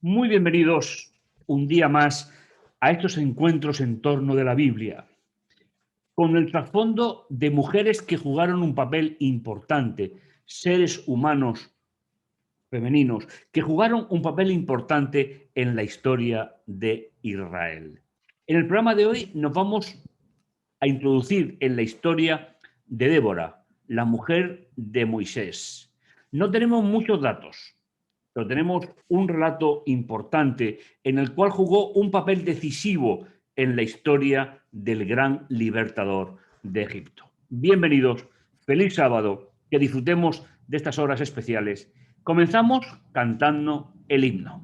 Muy bienvenidos un día más a estos encuentros en torno de la Biblia, con el trasfondo de mujeres que jugaron un papel importante, seres humanos femeninos, que jugaron un papel importante en la historia de Israel. En el programa de hoy nos vamos a introducir en la historia de Débora, la mujer de Moisés. No tenemos muchos datos, pero tenemos un relato importante en el cual jugó un papel decisivo en la historia del gran libertador de Egipto. Bienvenidos, feliz sábado, que disfrutemos de estas horas especiales. Comenzamos cantando el himno.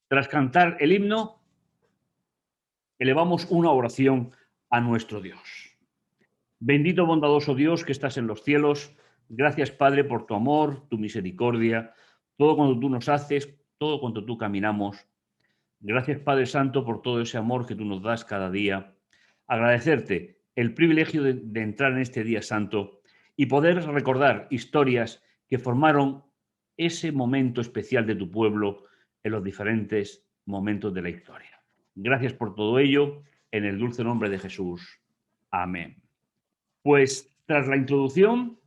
Tras cantar el himno, elevamos una oración a nuestro Dios. Bendito bondadoso Dios que estás en los cielos, gracias Padre por tu amor, tu misericordia, todo cuanto tú nos haces, todo cuanto tú caminamos. Gracias Padre Santo por todo ese amor que tú nos das cada día. Agradecerte el privilegio de entrar en este día santo y poder recordar historias que formaron ese momento especial de tu pueblo en los diferentes momentos de la historia. Gracias por todo ello, en el dulce nombre de Jesús. Amén. Pues tras la introducción,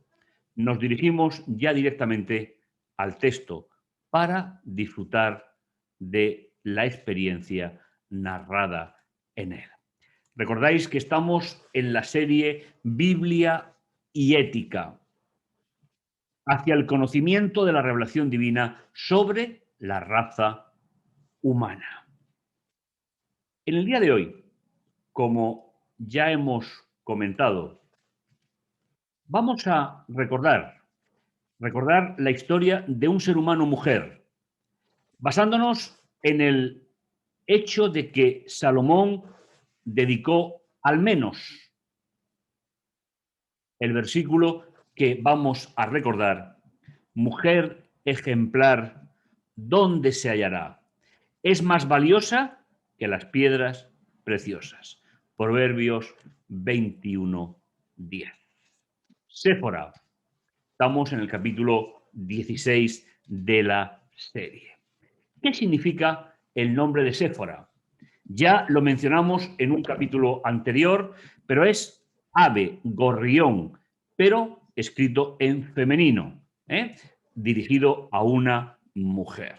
nos dirigimos ya directamente al texto para disfrutar de la experiencia narrada en él. Recordáis que estamos en la serie Biblia y Ética, hacia el conocimiento de la revelación divina sobre la raza humana. En el día de hoy, como ya hemos comentado, vamos a recordar la historia de un ser humano mujer, basándonos en el hecho de que Salomón dedicó al menos el versículo que vamos a recordar: mujer ejemplar ¿dónde se hallará? Es más valiosa que las piedras preciosas. Proverbios 21:10. Séfora. Estamos en el capítulo 16 de la serie. ¿Qué significa el nombre de Séfora? Ya lo mencionamos en un capítulo anterior, pero es ave, gorrión, pero escrito en femenino, dirigido a una mujer.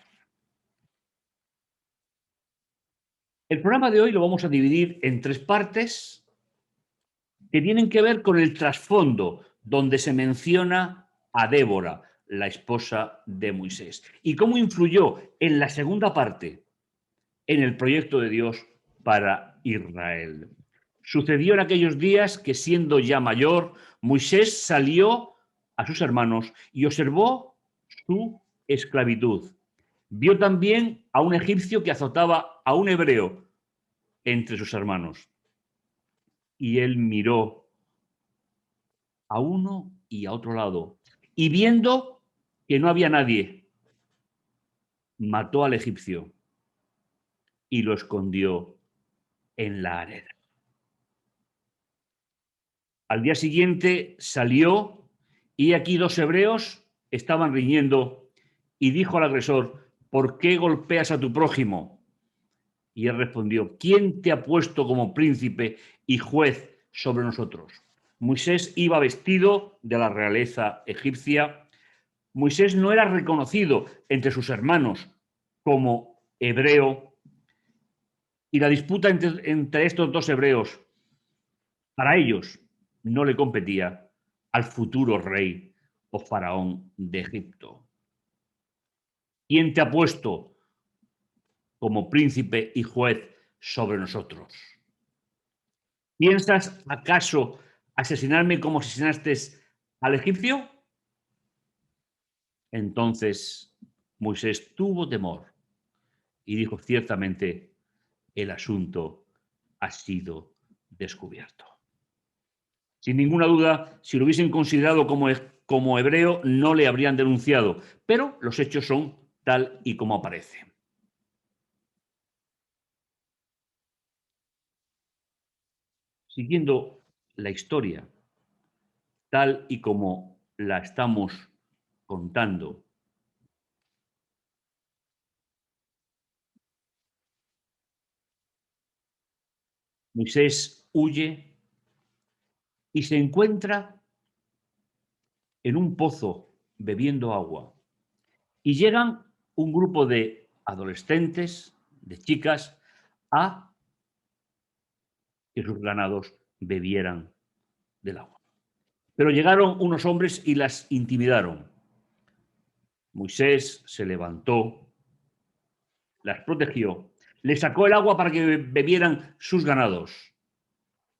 El programa de hoy lo vamos a dividir en 3 partes que tienen que ver con el trasfondo, donde se menciona a Débora, la esposa de Moisés, y cómo influyó en la segunda parte en el proyecto de Dios para Israel. Sucedió en aquellos días que, siendo ya mayor, Moisés salió a sus hermanos y observó su esclavitud. Vio también a un egipcio que azotaba a un hebreo entre sus hermanos. Y él miró a uno y a otro lado. Y viendo que no había nadie, mató al egipcio y lo escondió en la arena. Al día siguiente salió y aquí 2 hebreos estaban riñendo y dijo al agresor: ¿por qué golpeas a tu prójimo? Y él respondió: ¿quién te ha puesto como príncipe y juez sobre nosotros? Moisés iba vestido de la realeza egipcia. Moisés no era reconocido entre sus hermanos como hebreo, y la disputa entre estos 2 hebreos, para ellos, no le competía al futuro rey o faraón de Egipto. ¿Quién te ha puesto como príncipe y juez sobre nosotros? ¿Piensas acaso asesinarme como asesinaste al egipcio? Entonces Moisés tuvo temor y dijo: ciertamente el asunto ha sido descubierto. Sin ninguna duda, si lo hubiesen considerado como hebreo, no le habrían denunciado, pero los hechos son tal y como aparece. Siguiendo la historia tal y como la estamos contando, Moisés huye y se encuentra en un pozo bebiendo agua. Y llegan un grupo de adolescentes, de chicas, a que sus ganados bebieran del agua. Pero llegaron unos hombres y las intimidaron. Moisés se levantó, las protegió, les sacó el agua para que bebieran sus ganados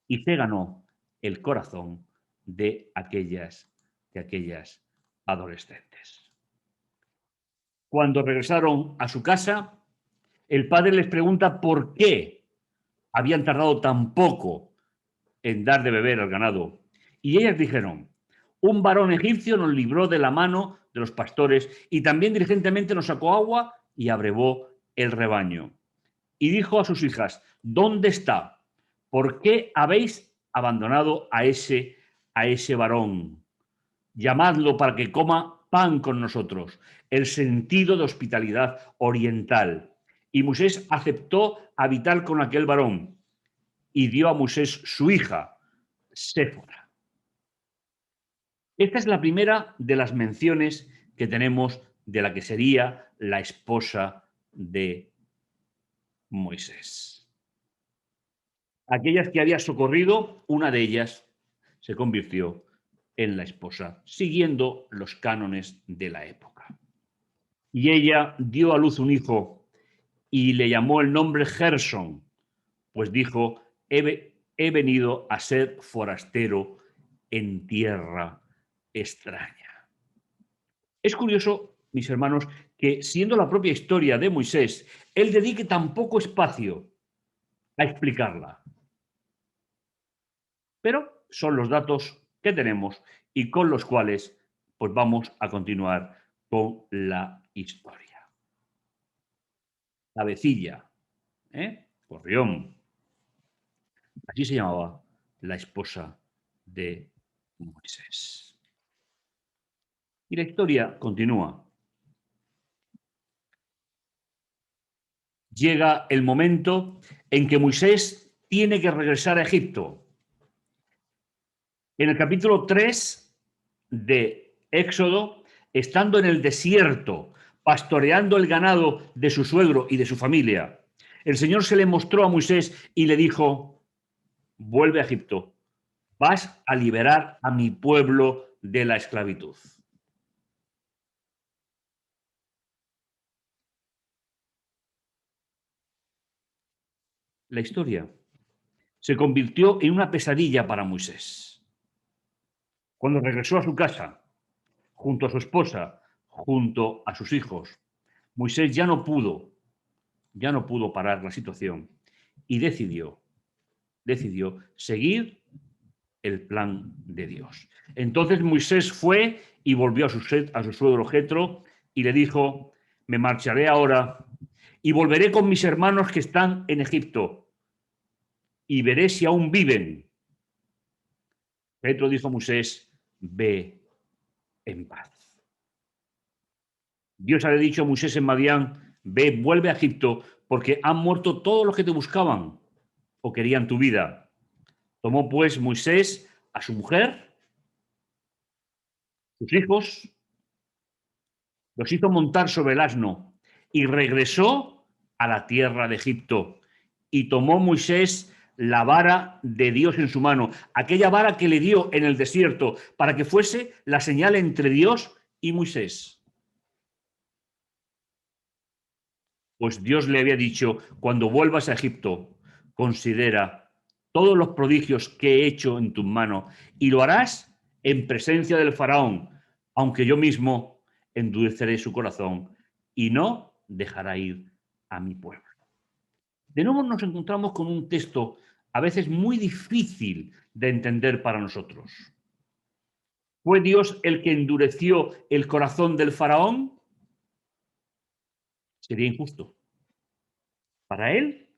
y se ganó el corazón de aquellas adolescentes. Cuando regresaron a su casa, el padre les pregunta por qué habían tardado tan poco en dar de beber al ganado. Y ellas dijeron: un varón egipcio nos libró de la mano de los pastores y también diligentemente nos sacó agua y abrevó el rebaño. Y dijo a sus hijas: ¿dónde está? ¿Por qué habéis abandonado a ese varón? Llamadlo para que coma pan con nosotros. El sentido de hospitalidad oriental. Y Moisés aceptó habitar con aquel varón y dio a Moisés su hija, Séfora. Esta es la primera de las menciones que tenemos de la que sería la esposa de Moisés. Aquellas que había socorrido, una de ellas se convirtió en la esposa, siguiendo los cánones de la época. Y ella dio a luz un hijo y le llamó el nombre Gerson, pues dijo: he venido a ser forastero en tierra extraña. Es curioso, mis hermanos, que siendo la propia historia de Moisés, él dedique tan poco espacio a explicarla. Pero son los datos que tenemos y con los cuales pues vamos a continuar con la historia. cabecilla, Gorrión. Así se llamaba la esposa de Moisés. Y la historia continúa. Llega el momento en que Moisés tiene que regresar a Egipto. En el capítulo 3 de Éxodo, estando en el desierto, pastoreando el ganado de su suegro y de su familia, el Señor se le mostró a Moisés y le dijo: vuelve a Egipto, vas a liberar a mi pueblo de la esclavitud. La historia se convirtió en una pesadilla para Moisés. Cuando regresó a su casa, junto a su esposa, junto a sus hijos, Moisés ya no pudo parar la situación y decidió seguir el plan de Dios. Entonces Moisés fue y volvió a su suegro Jetro y le dijo: me marcharé ahora y volveré con mis hermanos que están en Egipto y veré si aún viven. Jetro dijo a Moisés: ve en paz. Dios había dicho a Moisés en Madián: ve, vuelve a Egipto, porque han muerto todos los que te buscaban o querían tu vida. Tomó pues Moisés a su mujer, sus hijos, los hizo montar sobre el asno y regresó a la tierra de Egipto. Y tomó Moisés la vara de Dios en su mano, aquella vara que le dio en el desierto, para que fuese la señal entre Dios y Moisés. Pues Dios le había dicho: cuando vuelvas a Egipto, considera todos los prodigios que he hecho en tus manos y lo harás en presencia del faraón, aunque yo mismo endureceré su corazón y no dejará ir a mi pueblo. De nuevo nos encontramos con un texto a veces muy difícil de entender para nosotros. ¿Fue Dios el que endureció el corazón del faraón? Sería injusto para él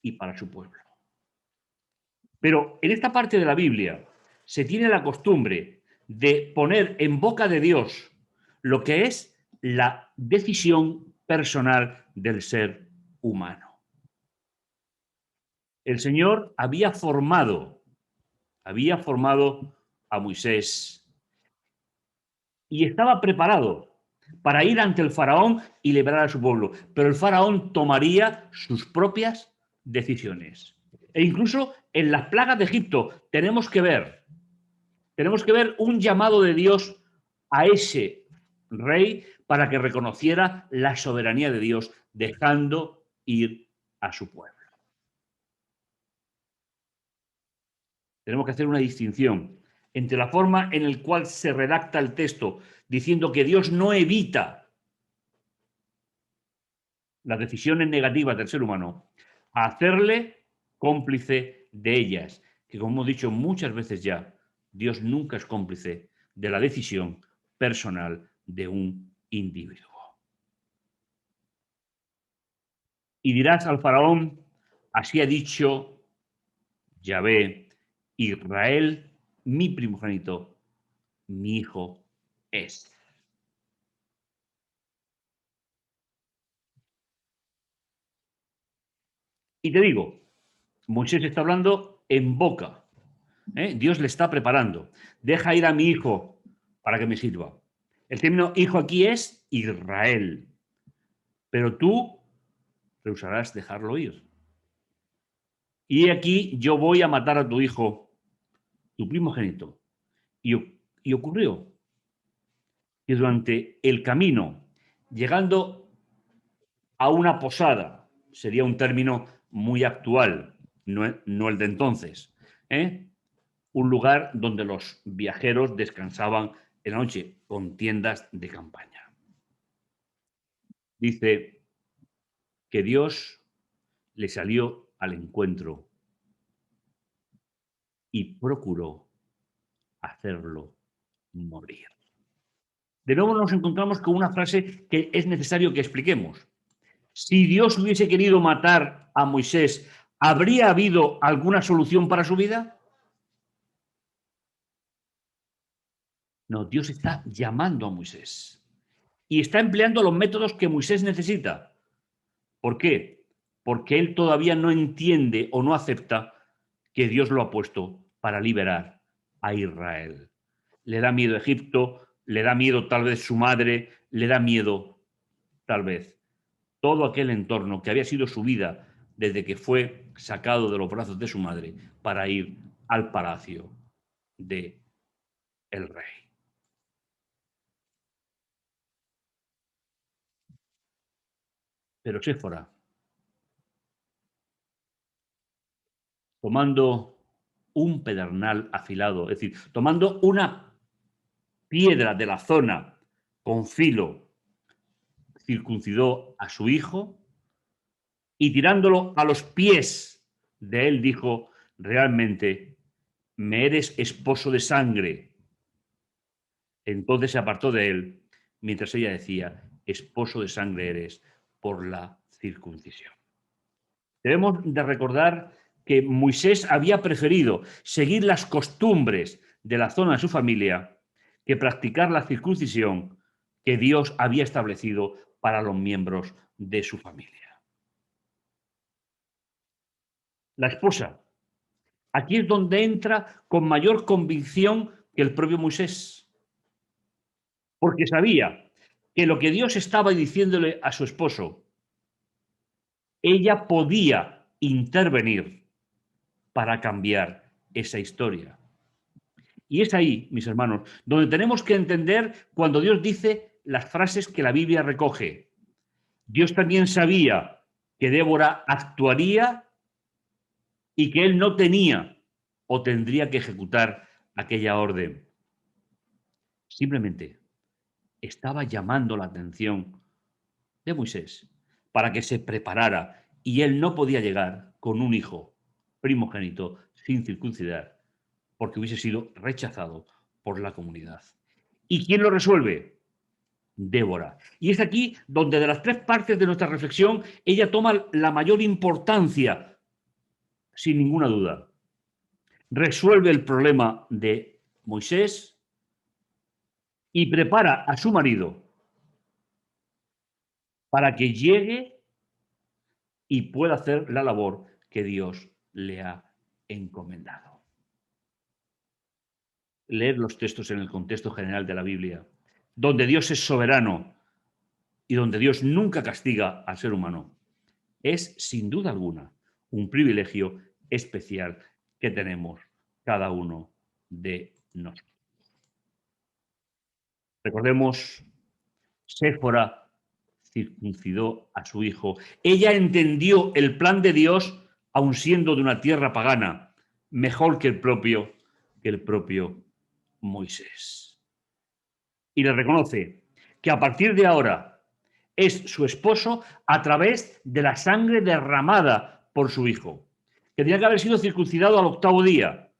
y para su pueblo. Pero en esta parte de la Biblia se tiene la costumbre de poner en boca de Dios lo que es la decisión personal del ser humano. El Señor había formado a Moisés y estaba preparado para ir ante el faraón y liberar a su pueblo, pero el faraón tomaría sus propias decisiones. E incluso en las plagas de Egipto tenemos que ver un llamado de Dios a ese rey para que reconociera la soberanía de Dios, dejando ir a su pueblo. Tenemos que hacer una distinción entre la forma en la cual se redacta el texto, diciendo que Dios no evita las decisiones negativas del ser humano, a hacerle cómplice de ellas, que como hemos dicho muchas veces ya, Dios nunca es cómplice de la decisión personal de un individuo. Y dirás al faraón: así ha dicho Yahvé, Israel, mi primogénito, mi hijo es. Y te digo, Moisés está hablando en boca. Dios le está preparando. Deja ir a mi hijo para que me sirva. El término hijo aquí es Israel. Pero tú rehusarás dejarlo ir. Y aquí yo voy a matar a tu hijo, tu primogénito. Y, y ocurrió que durante el camino, llegando a una posada, sería un término muy actual, no el de entonces, un lugar donde los viajeros descansaban en la noche con tiendas de campaña. Dice que Dios le salió al encuentro y procuró hacerlo morir. De nuevo nos encontramos con una frase que es necesario que expliquemos. Si Dios hubiese querido matar a Moisés, ¿habría habido alguna solución para su vida? No, Dios está llamando a Moisés y está empleando los métodos que Moisés necesita. ¿Por qué? Porque él todavía no entiende o no acepta que Dios lo ha puesto para liberar a Israel. Le da miedo Egipto, le da miedo tal vez su madre, le da miedo tal vez todo aquel entorno que había sido su vida desde que fue sacado de los brazos de su madre para ir al palacio de el rey. Pero Séfora, tomando un pedernal afilado, es decir, tomando una piedra de la zona con filo, circuncidó a su hijo y tirándolo a los pies de él dijo, realmente me eres esposo de sangre. Entonces se apartó de él, mientras ella decía, esposo de sangre eres por la circuncisión. Debemos de recordar que Moisés había preferido seguir las costumbres de la zona de su familia que practicar la circuncisión que Dios había establecido para los miembros de su familia. La esposa. Aquí es donde entra con mayor convicción que el propio Moisés, porque sabía que lo que Dios estaba diciéndole a su esposo, ella podía intervenir para cambiar esa historia. Y es ahí, mis hermanos, donde tenemos que entender cuando Dios dice las frases que la Biblia recoge. Dios también sabía que Débora actuaría y que él no tenía o tendría que ejecutar aquella orden. Simplemente estaba llamando la atención de Moisés para que se preparara y él no podía llegar con un hijo primogénito sin circuncidar porque hubiese sido rechazado por la comunidad. ¿Y quién lo resuelve? Débora. Y es aquí donde de las tres partes de nuestra reflexión ella toma la mayor importancia, sin ninguna duda. Resuelve el problema de Moisés y prepara a su marido para que llegue y pueda hacer la labor que Dios le ha encomendado. Leer los textos en el contexto general de la Biblia, donde Dios es soberano y donde Dios nunca castiga al ser humano, es sin duda alguna un privilegio especial que tenemos cada uno de nosotros. Recordemos, Séfora circuncidó a su hijo. Ella entendió el plan de Dios, aun siendo de una tierra pagana, mejor que el propio Moisés. Y le reconoce que a partir de ahora es su esposo a través de la sangre derramada por su hijo, que tenía que haber sido circuncidado al octavo día,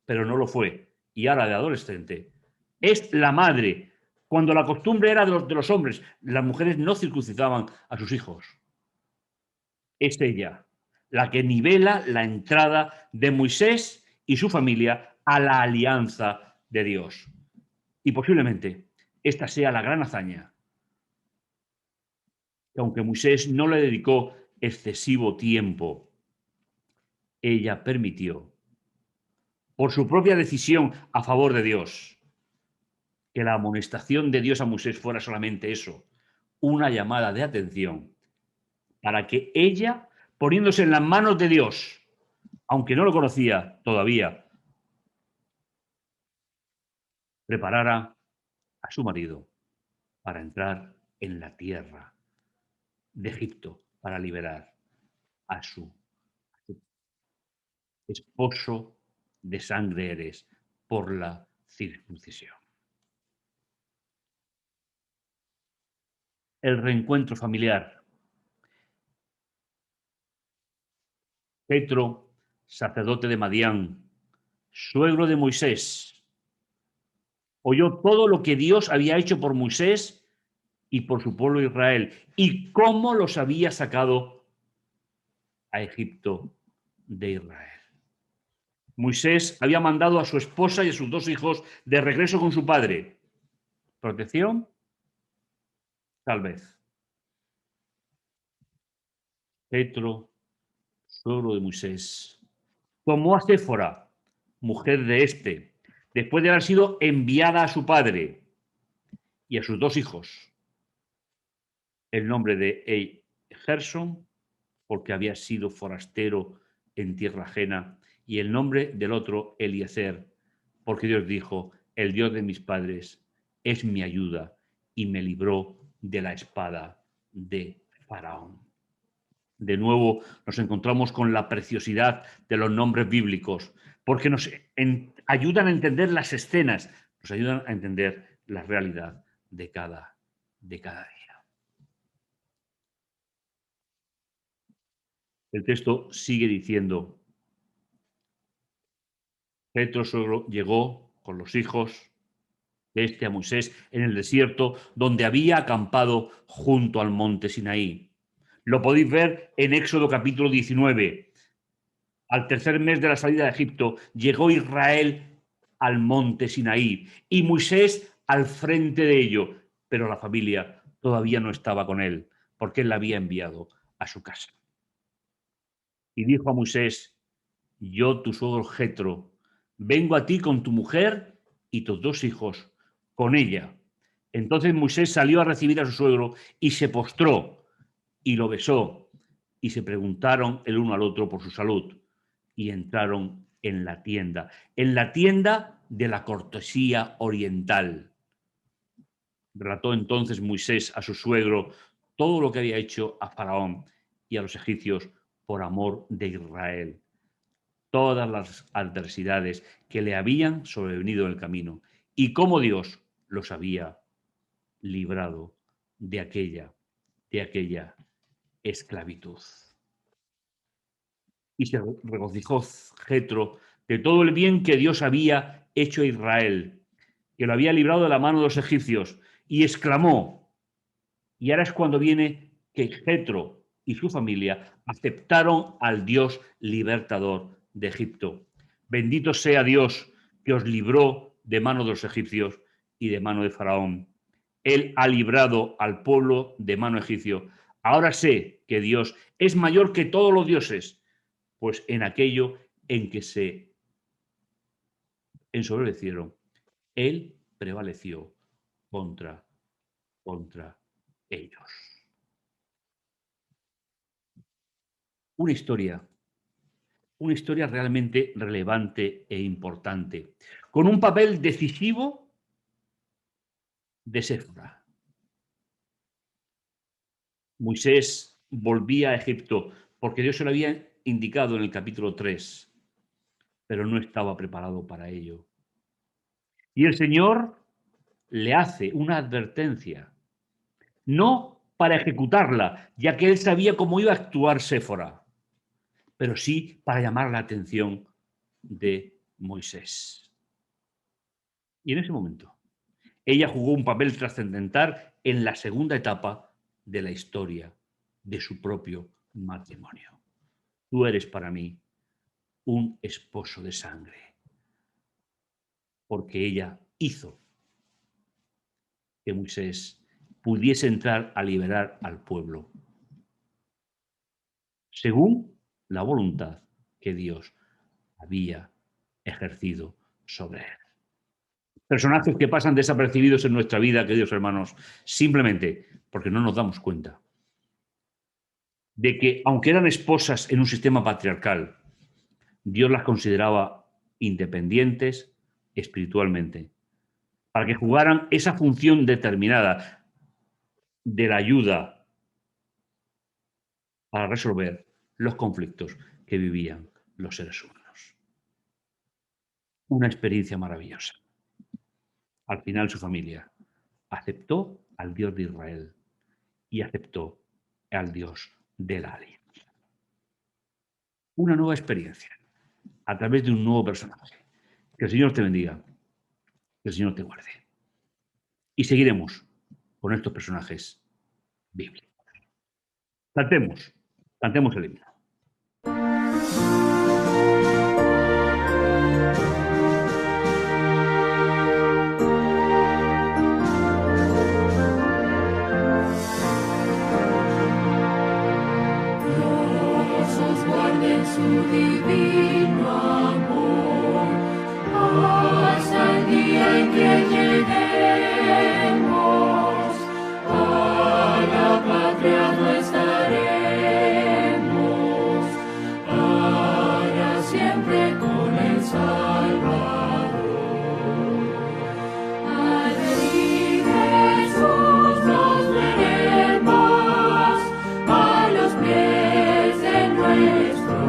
pero no lo fue. Y ahora de adolescente es la madre. Cuando la costumbre era de los hombres, las mujeres no circuncidaban a sus hijos. Es ella la que nivela la entrada de Moisés y su familia a la alianza de Dios. Y posiblemente esta sea la gran hazaña que aunque Moisés no le dedicó excesivo tiempo, ella permitió, por su propia decisión a favor de Dios, que la amonestación de Dios a Moisés fuera solamente eso, una llamada de atención para que ella, poniéndose en las manos de Dios, aunque no lo conocía todavía, preparara a su marido para entrar en la tierra de Egipto para liberar a su esposo de sangre eres por la circuncisión. El reencuentro familiar. Petro, sacerdote de Madián, suegro de Moisés, oyó todo lo que Dios había hecho por Moisés y por su pueblo Israel, y cómo los había sacado a Egipto de Israel. Moisés había mandado a su esposa y a sus 2 hijos de regreso con su padre. ¿Protección? Tal vez. Jetro, suegro de Moisés, tomó a Séfora, mujer de este, después de haber sido enviada a su padre y a sus 2 hijos. El nombre de Gerson, porque había sido forastero en tierra ajena, y el nombre del otro, Eliezer, porque Dios dijo: el Dios de mis padres es mi ayuda y me libró de la espada de Faraón. De nuevo nos encontramos con la preciosidad de los nombres bíblicos, porque nos ayudan a entender las escenas, nos ayudan a entender la realidad de cada día. El texto sigue diciendo: Jetro, suegro, llegó con los hijos de a Moisés en el desierto, donde había acampado junto al monte Sinaí. Lo podéis ver en Éxodo capítulo 19. Al tercer mes de la salida de Egipto, llegó Israel al monte Sinaí y Moisés al frente de ello, pero la familia todavía no estaba con él, porque él la había enviado a su casa. Y dijo a Moisés: yo, tu suegro Jetro, vengo a ti con tu mujer y tus 2 hijos, con ella. Entonces Moisés salió a recibir a su suegro y se postró y lo besó, y se preguntaron el uno al otro por su salud, y entraron en la tienda de la cortesía oriental. Relató entonces Moisés a su suegro todo lo que había hecho a Faraón y a los egipcios por amor de Israel, todas las adversidades que le habían sobrevenido en el camino y cómo Dios los había librado de aquella esclavitud. Y se regocijó Jetro de todo el bien que Dios había hecho a Israel, que lo había librado de la mano de los egipcios, y exclamó. Y ahora es cuando viene que Jetro y su familia aceptaron al Dios libertador de Egipto. Bendito sea Dios que os libró de mano de los egipcios y de mano de Faraón. Él ha librado al pueblo de mano egipcio. Ahora sé que Dios es mayor que todos los dioses, pues en aquello en que se ensoberbecieron, Él prevaleció contra ellos. Una historia una historia realmente relevante e importante, con un papel decisivo de Séfora. Moisés volvía a Egipto porque Dios se lo había indicado en el capítulo 3, pero no estaba preparado para ello. Y el Señor le hace una advertencia, no para ejecutarla, ya que él sabía cómo iba a actuar Séfora, pero sí para llamar la atención de Moisés. Y en ese momento, ella jugó un papel trascendental en la segunda etapa de la historia de su propio matrimonio. Tú eres para mí un esposo de sangre, porque ella hizo que Moisés pudiese entrar a liberar al pueblo, según la voluntad que Dios había ejercido sobre él. Personajes que pasan desapercibidos en nuestra vida, queridos hermanos, simplemente porque no nos damos cuenta de que, aunque eran esposas en un sistema patriarcal, Dios las consideraba independientes espiritualmente, para que jugaran esa función determinada de la ayuda para resolver los conflictos que vivían los seres humanos. Una experiencia maravillosa. Al final su familia aceptó al Dios de Israel y aceptó al Dios de la alianza. Una nueva experiencia a través de un nuevo personaje. Que el Señor te bendiga, que el Señor te guarde. Y seguiremos con estos personajes bíblicos. Cantemos el himno. Su divino amor, hasta el día en que lleguemos a la patria no estaremos, para siempre con el Salvador. Al venir Jesús nos veremos a los pies de nuestro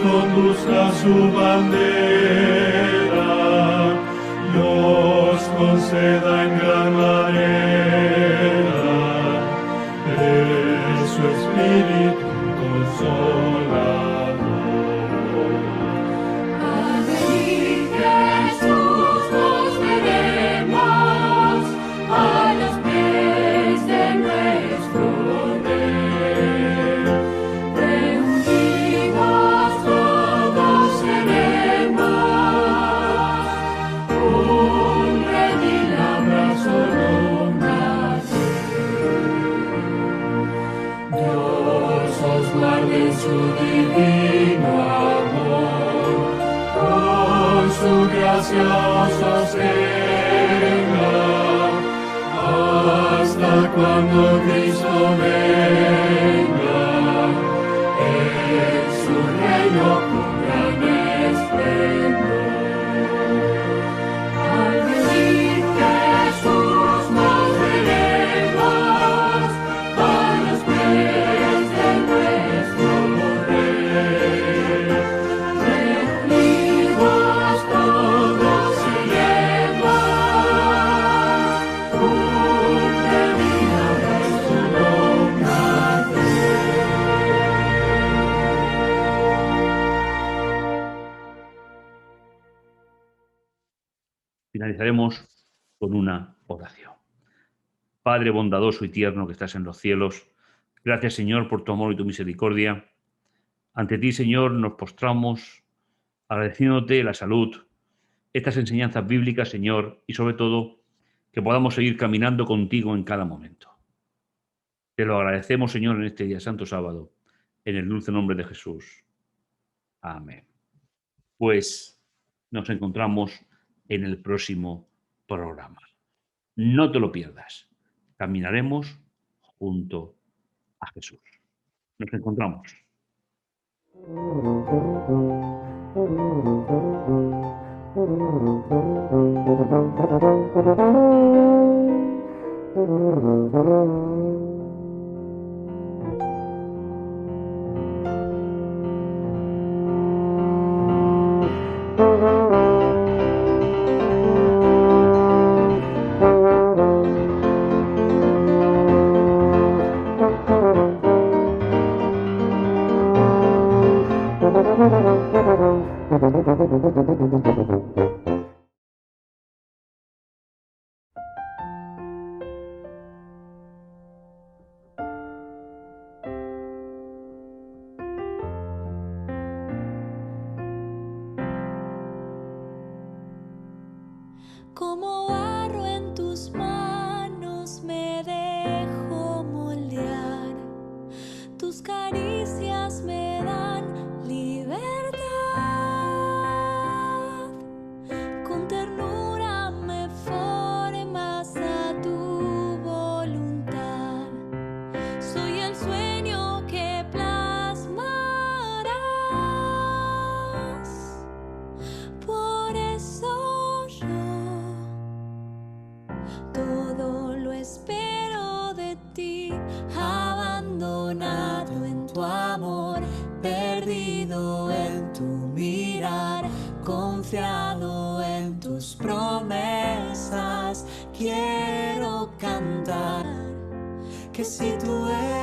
conduzca su bandera, los conceda en gran manera de su espíritu consolador. Al venir Jesús nos veremos a los pies de nuestro Rey, reunidos todos seremos, un redil abrazo lo nace. Dios os guarde en su divino amor, con su gracia os sostenga, hasta cuando Cristo venga, en su reino con gran esplendor. Al venir Jesús nos veremos a los pies de nuestro Rey, reunidos todos seremos, un redil abrazo lo nace. Finalizaremos con una oración. Padre bondadoso y tierno que estás en los cielos, gracias, Señor, por tu amor y tu misericordia. Ante ti, Señor, nos postramos agradeciéndote la salud, estas enseñanzas bíblicas, Señor, y sobre todo que podamos seguir caminando contigo en cada momento. Te lo agradecemos, Señor, en este día santo sábado, en el dulce nombre de Jesús. Amén. Pues nos encontramos en el próximo programa. No te lo pierdas. Caminaremos junto a Jesús. Nos encontramos. abandonado en tu amor, perdido en tu mirar, confiado en tus promesas. Quiero cantar que si tú eres